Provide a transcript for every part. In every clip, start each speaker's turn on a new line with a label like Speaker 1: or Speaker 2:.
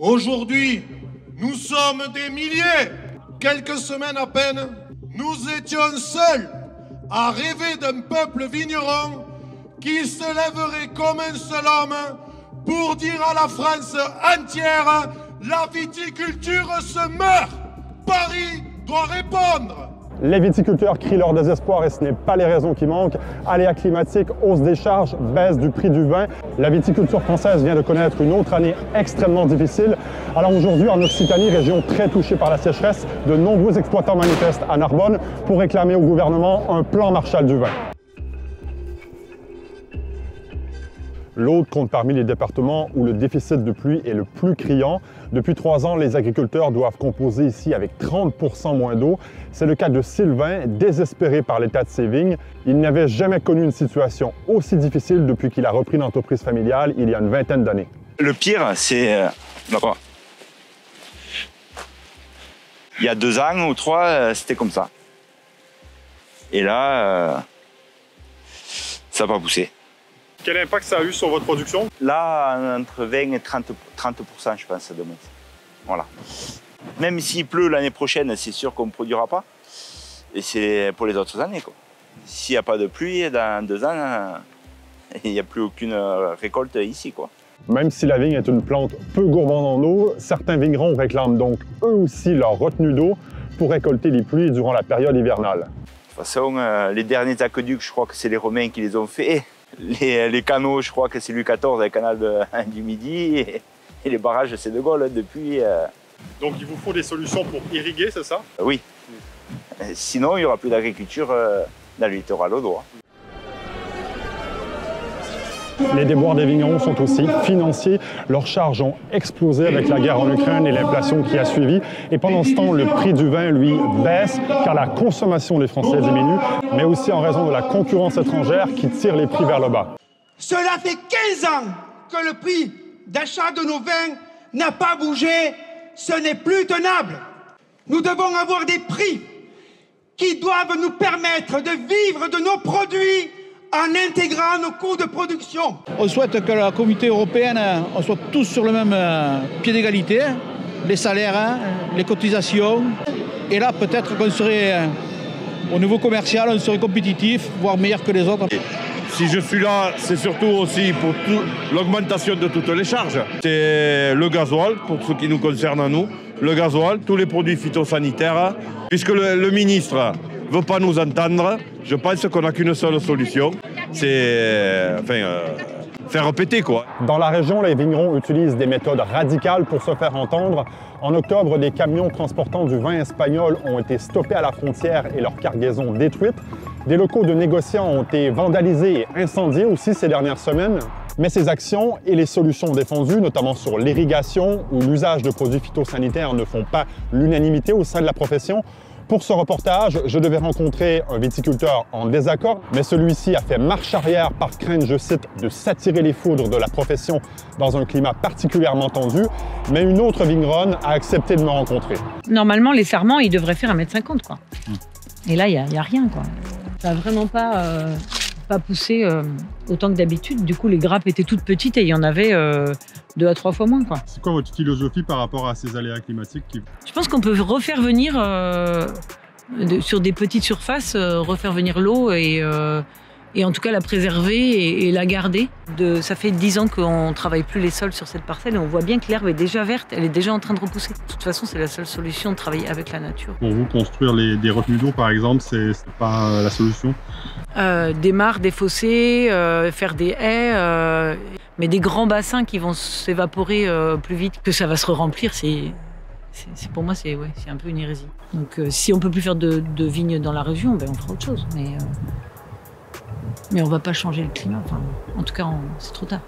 Speaker 1: Aujourd'hui, nous sommes des milliers. Quelques semaines à peine, nous étions seuls à rêver d'un peuple vigneron qui se lèverait comme un seul homme pour dire à la France entière: la viticulture se meurt. Paris doit répondre.
Speaker 2: Les viticulteurs crient leur désespoir et ce n'est pas les raisons qui manquent. Aléas climatiques, hausse des charges, baisse du prix du vin. La viticulture française vient de connaître une autre année extrêmement difficile. Alors aujourd'hui, en Occitanie, région très touchée par la sécheresse, de nombreux exploitants manifestent à Narbonne pour réclamer au gouvernement un plan Marshall du vin. L'Aude compte parmi les départements où le déficit de pluie est le plus criant. Depuis 3 ans, les agriculteurs doivent composer ici avec 30% moins d'eau. C'est le cas de Sylvain, désespéré par l'état de ses vignes. Il n'avait jamais connu une situation aussi difficile depuis qu'il a repris une entreprise familiale il y a une vingtaine d'années.
Speaker 3: Le pire, c'est... il y a 2 ans ou 3, c'était comme ça. Et là, ça n'a pas poussé.
Speaker 2: Quel impact ça a eu sur votre production?
Speaker 3: Là, entre 20 et 30%, je pense, de moins. Voilà. Même s'il pleut l'année prochaine, c'est sûr qu'on ne produira pas. Et c'est pour les autres années, quoi. S'il n'y a pas de pluie, dans 2 ans, il n'y a plus aucune récolte ici, quoi.
Speaker 2: Même si la vigne est une plante peu gourmande en eau, certains vignerons réclament donc eux aussi leur retenue d'eau pour récolter les pluies durant la période hivernale.
Speaker 3: De toute façon, les derniers aqueducs, je crois que c'est les Romains qui les ont faits. Les canaux, je crois que c'est Louis XIV avec le canal du Midi. Et les barrages, c'est De Gaulle depuis.
Speaker 2: Donc il vous faut des solutions pour irriguer, c'est ça?
Speaker 3: Oui. Sinon, il n'y aura plus d'agriculture dans le littoral audois.
Speaker 2: Les déboires des vignerons sont aussi financiers. Leurs charges ont explosé avec la guerre en Ukraine et l'inflation qui a suivi. Et pendant ce temps, le prix du vin, lui, baisse car la consommation des Français diminue, mais aussi en raison de la concurrence étrangère qui tire les prix vers le bas.
Speaker 4: Cela fait 15 ans que le prix d'achat de nos vins n'a pas bougé. Ce n'est plus tenable. Nous devons avoir des prix qui doivent nous permettre de vivre de nos produits en intégrant nos coûts de production.
Speaker 5: On souhaite que la communauté européenne, on soit tous sur le même pied d'égalité, les salaires, les cotisations. Et là, peut-être qu'on serait, au niveau commercial, on serait compétitif, voire meilleur que les autres.
Speaker 6: Si je suis là, c'est surtout aussi pour l'augmentation de toutes les charges. C'est le gasoil, pour ce qui nous concerne à nous, le gasoil, tous les produits phytosanitaires. Puisque le ministre ne veut pas nous entendre, je pense qu'on n'a qu'une seule solution, c'est faire péter, quoi.
Speaker 2: Dans la région, les vignerons utilisent des méthodes radicales pour se faire entendre. En octobre, des camions transportant du vin espagnol ont été stoppés à la frontière et leur cargaison détruite. Des locaux de négociants ont été vandalisés et incendiés aussi ces dernières semaines. Mais ces actions et les solutions défendues, notamment sur l'irrigation ou l'usage de produits phytosanitaires, ne font pas l'unanimité au sein de la profession. Pour ce reportage, je devais rencontrer un viticulteur en désaccord, mais celui-ci a fait marche arrière par crainte, je cite, de s'attirer les foudres de la profession dans un climat particulièrement tendu. Mais une autre vigneronne a accepté de me rencontrer.
Speaker 7: Normalement, les sarments, ils devraient faire 1,50 m, quoi. Et là, il n'y a rien, quoi. Ça n'a vraiment pas poussé autant que d'habitude. Du coup, les grappes étaient toutes petites et il y en avait 2 à 3 fois moins, quoi.
Speaker 2: C'est quoi votre philosophie par rapport à ces aléas climatiques
Speaker 7: Je pense qu'on peut refaire venir, sur des petites surfaces, refaire venir l'eau et en tout cas la préserver et la garder. Ça fait 10 ans qu'on ne travaille plus les sols sur cette parcelle et on voit bien que l'herbe est déjà verte, elle est déjà en train de repousser. De toute façon, c'est la seule solution de travailler avec la nature.
Speaker 2: Pour vous, construire des retenues d'eau, par exemple, c'est pas la solution?
Speaker 7: Des mares, des fossés, faire des haies, mais des grands bassins qui vont s'évaporer plus vite que ça va se remplir, pour moi, c'est un peu une hérésie. Donc si on ne peut plus faire de vignes dans la région, ben, on fera autre chose. Mais on ne va pas changer le climat. Enfin, en tout cas, c'est trop tard.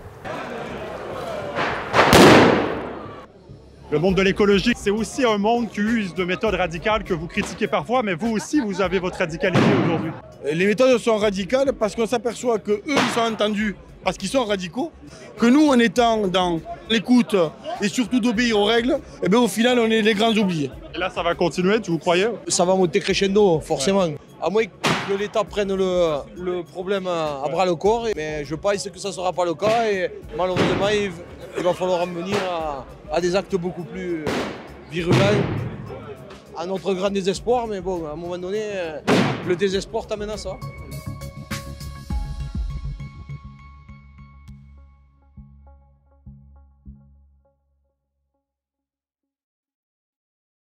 Speaker 2: Le monde de l'écologie, c'est aussi un monde qui use de méthodes radicales que vous critiquez parfois, mais vous aussi, vous avez votre radicalité aujourd'hui.
Speaker 8: Les méthodes sont radicales parce qu'on s'aperçoit qu'eux, ils sont entendus parce qu'ils sont radicaux, que nous, en étant dans l'écoute et surtout d'obéir aux règles, et bien, au final, on est les grands oubliés.
Speaker 2: Et là, ça va continuer, vous croyez?
Speaker 8: Ça va monter crescendo, forcément. Ouais. À moins que l'État prenne le problème à bras le corps, mais je pense que ça ne sera pas le cas et malheureusement,
Speaker 9: il va falloir en venir à des actes beaucoup plus virulents, à notre grand désespoir. Mais bon, à un moment donné, le désespoir t'amène à ça.